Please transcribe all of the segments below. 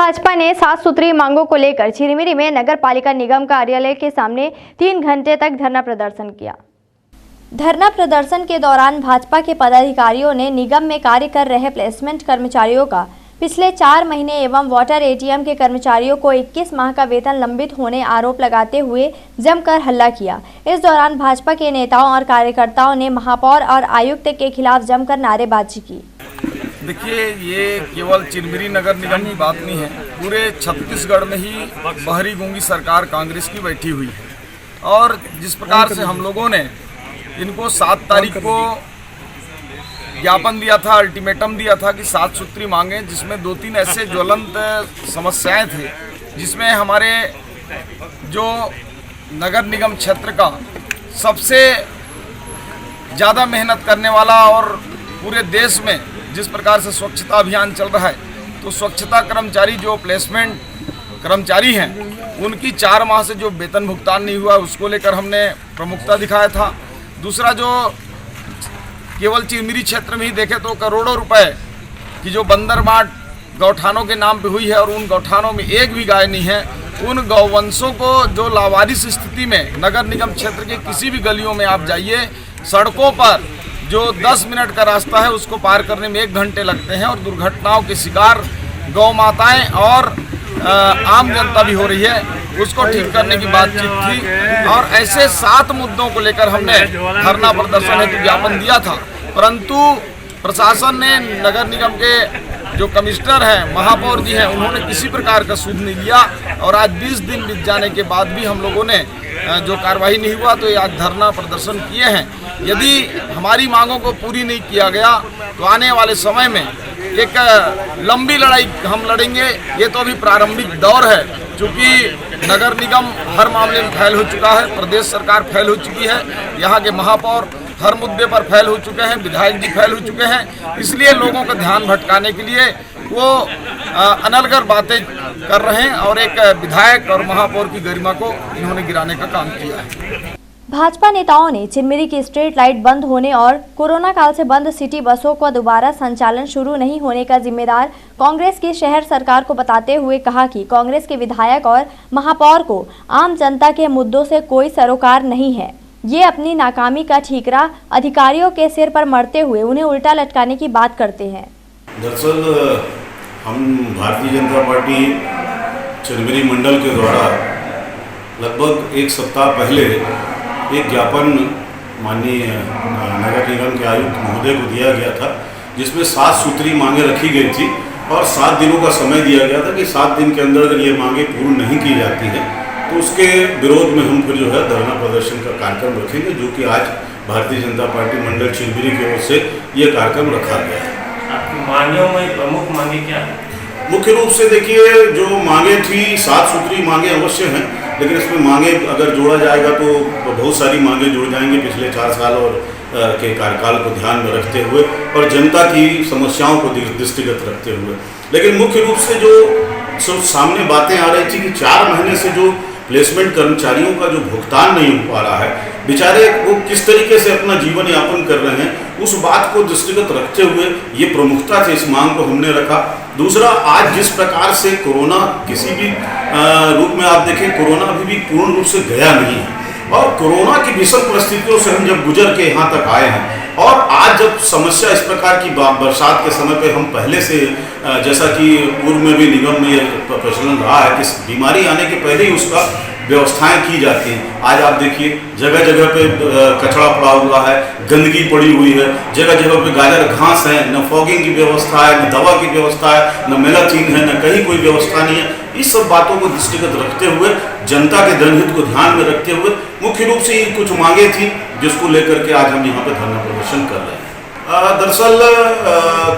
भाजपा ने 7 सूत्री मांगों को लेकर चिरमिरी में नगर पालिका निगम कार्यालय के सामने 3 घंटे तक धरना प्रदर्शन किया। धरना प्रदर्शन के दौरान भाजपा के पदाधिकारियों ने निगम में कार्य कर रहे प्लेसमेंट कर्मचारियों का पिछले 4 महीने एवं वाटर एटीएम के कर्मचारियों को 21 माह का वेतन लंबित होने आरोप लगाते हुए जमकर हल्ला किया। इस दौरान भाजपा के नेताओं और कार्यकर्ताओं ने महापौर और आयुक्त के खिलाफ जमकर नारेबाजी की। देखिए, ये केवल चिरमिरी नगर निगम की बात नहीं है, पूरे छत्तीसगढ़ में ही बहरी गूंगी सरकार कांग्रेस की बैठी हुई है। और जिस प्रकार से हम लोगों ने इनको 7 तारीख को ज्ञापन दिया था, अल्टीमेटम दिया था कि 7 सूत्री मांगे, जिसमें 2-3 ऐसे ज्वलंत समस्याएं थे जिसमें हमारे जो नगर निगम क्षेत्र का सबसे ज़्यादा मेहनत करने वाला और पूरे देश में जिस प्रकार से स्वच्छता अभियान चल रहा है, तो स्वच्छता कर्मचारी जो प्लेसमेंट कर्मचारी हैं उनकी 4 माह से जो वेतन भुगतान नहीं हुआ उसको लेकर हमने प्रमुखता दिखाया था। दूसरा, जो केवल चिरमिरी क्षेत्र में ही देखें तो करोड़ों रुपए की जो बंदर बांट गौठानों के नाम पे हुई है और उन गौठानों में एक भी गाय नहीं है, उन गौवंशों को जो लावारिस स्थिति में नगर निगम क्षेत्र के किसी भी गलियों में आप जाइए, सड़कों पर जो 10 मिनट का रास्ता है उसको पार करने में 1 घंटे लगते हैं और दुर्घटनाओं के शिकार गौ माताएँ और आम जनता भी हो रही है। उसको ठीक करने की बातचीत थी और ऐसे 7 मुद्दों को लेकर हमने धरना प्रदर्शन हेतु ज्ञापन दिया था, परंतु प्रशासन ने नगर निगम के जो कमिश्नर हैं, महापौर जी हैं, उन्होंने किसी प्रकार का सुध नहीं लिया और आज 20 दिन बीत जाने के बाद भी हम लोगों ने जो कार्रवाई नहीं हुआ तो आज धरना प्रदर्शन किए हैं। यदि हमारी मांगों को पूरी नहीं किया गया तो आने वाले समय में एक लंबी लड़ाई हम लड़ेंगे। ये तो अभी प्रारंभिक दौर है, क्योंकि नगर निगम हर मामले में फैल हो चुका है, प्रदेश सरकार फैल हो चुकी है, यहाँ के महापौर हर मुद्दे पर फैल हो चुके हैं, विधायक जी फैल हो चुके हैं। इसलिए लोगों का ध्यान भटकाने के लिए वो अनर्गल बातें कर रहे हैं और एक विधायक और महापौर की गरिमा को इन्होंने गिराने का काम किया है। भाजपा नेताओं ने चिरमिरी की स्ट्रीट लाइट बंद होने और कोरोना काल से बंद सिटी बसों का दोबारा संचालन शुरू नहीं होने का जिम्मेदार कांग्रेस की शहर सरकार को बताते हुए कहा कि कांग्रेस के विधायक और महापौर को आम जनता के मुद्दों से कोई सरोकार नहीं है। ये अपनी नाकामी का ठीकरा अधिकारियों के सिर पर मरते हुए उन्हें उल्टा लटकाने की बात करते हैं। दरअसल हम भारतीय जनता पार्टी चिरमिरी मंडल के द्वारा लगभग 1 सप्ताह पहले एक ज्ञापन माननीय नगर निगम के आयुक्त महोदय को दिया गया था, जिसमें 7 सूत्री मांगे रखी गई थी और 7 दिनों का समय दिया गया था कि 7 दिन के अंदर अगर ये मांगे पूर्ण नहीं की जाती हैं तो उसके विरोध में हम फिर जो है धरना प्रदर्शन का कार्यक्रम रखेंगे, जो कि आज भारतीय जनता पार्टी मंडल चिरमिरी की ओर से ये कार्यक्रम रखा गया है। आपकी मांगों में प्रमुख मांगे क्या है? मुख्य रूप से देखिए, जो मांगे थी 7 सूत्री मांगे अवश्य हैं, लेकिन इसमें मांगे अगर जोड़ा जाएगा तो बहुत सारी मांगे जुड़ जाएंगी पिछले 4 साल और के कार्यकाल को ध्यान में रखते हुए और जनता की समस्याओं को दृष्टिगत रखते हुए। लेकिन मुख्य रूप से जो सामने बातें आ रही थी कि 4 महीने से जो प्लेसमेंट कर्मचारियों का जो भुगतान नहीं हो पा रहा है, बेचारे वो किस तरीके से अपना जीवन यापन कर रहे हैं, उस बात को दृष्टिगत रखते हुए ये प्रमुखता से इस मांग को हमने रखा। दूसरा, आज जिस प्रकार से कोरोना किसी भी रूप में आप देखें, कोरोना अभी भी पूर्ण रूप से गया नहीं है और कोरोना की भीषण परिस्थितियों से हम जब गुजर के यहाँ तक आए हैं और आज जब समस्या इस प्रकार की बरसात के समय पे हम पहले से जैसा कि पूर्व में भी निगम में प्रचलन रहा है कि बीमारी आने के पहले ही उसका व्यवस्थाएं की जाती हैं। आज आप देखिए जगह जगह पे कचरा पड़ा हुआ है, गंदगी पड़ी हुई है, जगह जगह पे गाजर घास है, न फॉगिंग की व्यवस्था है, न दवा की व्यवस्था है, न मेलाथीन है, न कहीं कोई व्यवस्था नहीं है। इस सब बातों को दृष्टिगत रखते हुए, जनता के जनहित को ध्यान में रखते हुए मुख्य रूप से कुछ मांगे थी जिसको लेकर के आज हम यहाँ पे धरना प्रदर्शन कर रहे हैं। दरअसल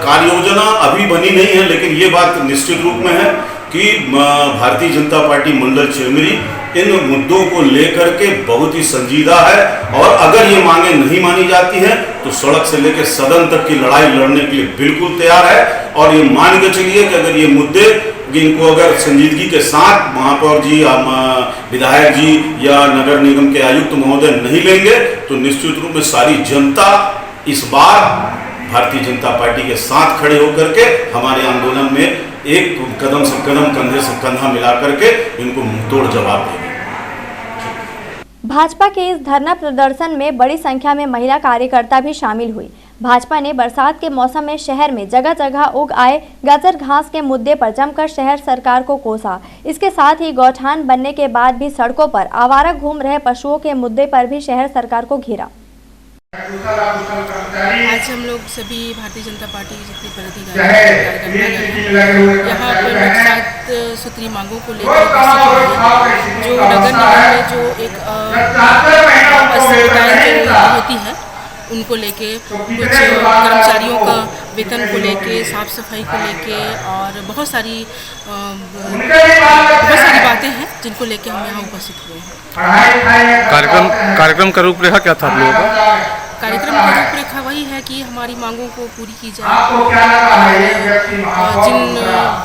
कार्य योजना अभी बनी नहीं है, लेकिन ये बात निश्चित रूप में है कि भारतीय जनता पार्टी मंडल चिरमिरी इन मुद्दों को लेकर के बहुत ही संजीदा है और अगर ये मांगे नहीं मानी जाती हैं तो सड़क से लेकर सदन तक की लड़ाई लड़ने के लिए बिल्कुल तैयार है। और ये मान के चलिए कि अगर ये मुद्दे इनको अगर संजीदगी के साथ महापौर जी या विधायक जी या नगर निगम के आयुक्त महोदय नहीं लेंगे तो निश्चित रूप में सारी जनता इस बार भारतीय जनता पार्टी के साथ खड़े होकर के हमारे आंदोलन में एक कदम से कदम, कंधे से कंधा मिला करके इनको मुंहतोड़ जवाब देंगे। भाजपा के इस धरना प्रदर्शन में बड़ी संख्या में महिला कार्यकर्ता भी शामिल हुई। भाजपा ने बरसात के मौसम में शहर में जगह जगह उग आए गाजर घास के मुद्दे पर जमकर शहर सरकार को कोसा। इसके साथ ही गौठान बनने के बाद भी सड़कों पर आवारा घूम रहे पशुओं के मुद्दे पर भी शहर सरकार को घेरा। आज हम लोग सभी भारतीय जनता पार्टी के जितने पदाधिकारी यहाँ पर 7 सूत्री मांगों को लेकर जो नगर निगम में जो एक असुविधाएं होती है उनको लेके, कुछ कर्मचारियों का वेतन को लेके, साफ सफाई को लेके और बहुत सारी बातें हैं जिनको लेके हम यहाँ उपस्थित हुए हैं। कार्यक्रम का रूपरेखा क्या था आप लोगों का? कार्यक्रम की रूपरेखा वही है कि हमारी मांगों को पूरी की जाए।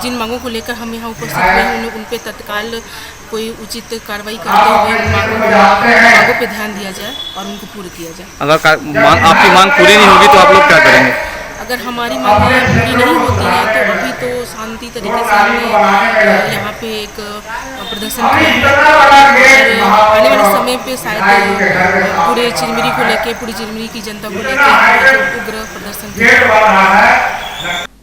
जिन मांगों को लेकर हम यहाँ उपस्थित हुए हैं उन पे तत्काल कोई उचित कार्रवाई करते हुए मांगों पे ध्यान दिया जाए और उनको पूरी किया जाए। अगर आपकी मांग पूरी नहीं होगी तो आप लोग क्या करेंगे? अगर हमारी मांगें पूरी नहीं होती हैं तो अभी तो शांति तरीके से हमने यहाँ पे एक प्रदर्शन किया है और आने वाले समय पे शायद पूरे चिरमिरी को लेके, पूरी चिरमिरी की जनता को लेके उग्र प्रदर्शन किया।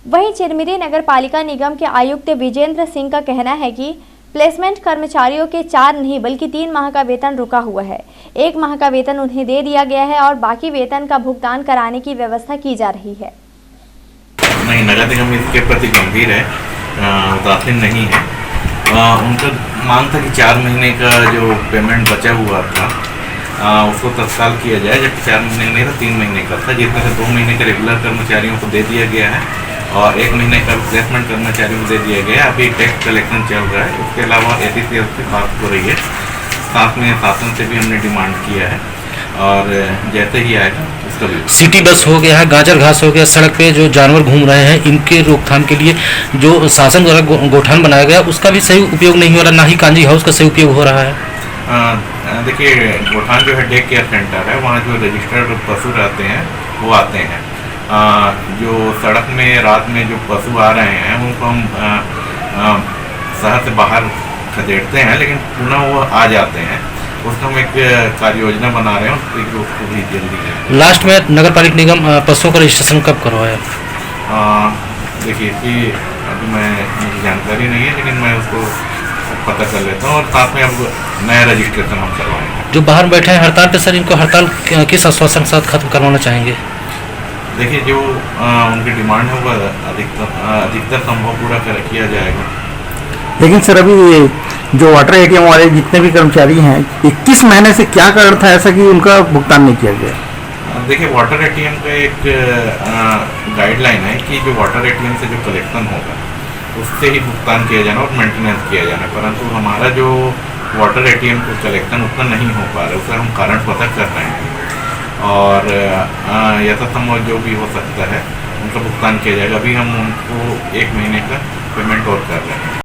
वहीं चिरमिरी नगर पालिका निगम के आयुक्त विजेंद्र सिंह का कहना है कि प्लेसमेंट कर्मचारियों के 4 नहीं बल्कि 3 माह का वेतन रुका हुआ है। 1 माह का वेतन उन्हें दे दिया गया है और बाकी वेतन का भुगतान कराने की व्यवस्था की जा रही है। नहीं, नगर निगम इसके प्रति गंभीर है, उदासीन नहीं है। उनका मांग था कि 4 महीने का जो पेमेंट बचा हुआ था उसको तत्काल किया जाए, जबकि 4 महीने नहीं था, 3 महीने का था, जिसमें से 2 महीने का रेगुलर कर्मचारियों को दे दिया गया है और 1 महीने का रिप्लेसमेंट कर्मचारियों को दे दिया गया है। अभी टैक्स कलेक्शन चल रहा है, उसके अलावा ACCL से बात हो रही है, साथ में शासन से भी हमने डिमांड किया है और जैसे ही आएगा उसका भी। सिटी बस हो गया है, गाजर घास हो गया, सड़क पे जो जानवर घूम रहे हैं इनके रोकथाम के लिए जो शासन द्वारा गौठान बनाया गया उसका भी सही उपयोग नहीं हो रहा, ना ही कांजी हाउस का सही उपयोग हो रहा है। देखिए, गौठान जो है डे केयर सेंटर है, वहाँ जो रजिस्टर्ड पशु रहते हैं वो आते हैं। जो सड़क में रात में जो पशु आ रहे हैं उनको हम शहर से बाहर खदेड़ते हैं, लेकिन पुनः वो आ जाते हैं। उसका हम एक कार्य योजना बना रहे हैं, उसको भी जल्दी करें। लास्ट में नगर पालिका निगम पशुओं का रजिस्ट्रेशन कब करवाया? देखिए, इसकी अभी मुझे जानकारी नहीं है, लेकिन मैं उसको पता कर लेता हूँ और साथ में अब नया रजिस्ट्रेशन हम करवाएंगे। जो बाहर बैठे हैं हड़ताल पे, सर इनको हड़ताल किस आश्वासन के साथ खत्म करवाना चाहेंगे? देखिए, जो उनकी डिमांड होगा अधिकतर संभव पूरा किया जाएगा। लेकिन सर अभी जो वाटर ATM वाले जितने भी कर्मचारी हैं 21 महीने से क्या कारण था ऐसा कि उनका भुगतान नहीं किया गया? देखिए, वाटर ATM का एक गाइडलाइन है कि जो वाटर ATM से जो कलेक्शन होगा उससे ही भुगतान किया जाना और मेंटेनेंस किया जाना, परंतु हमारा जो वाटर ATM का कलेक्शन उतना नहीं हो पा रहा है, उसका हम कारण पता कर रहे हैं और यथासंभव जो भी हो सकता है उनका भुगतान किया जाएगा। अभी हम उनको 1 महीने का पेमेंट और कर रहे हैं।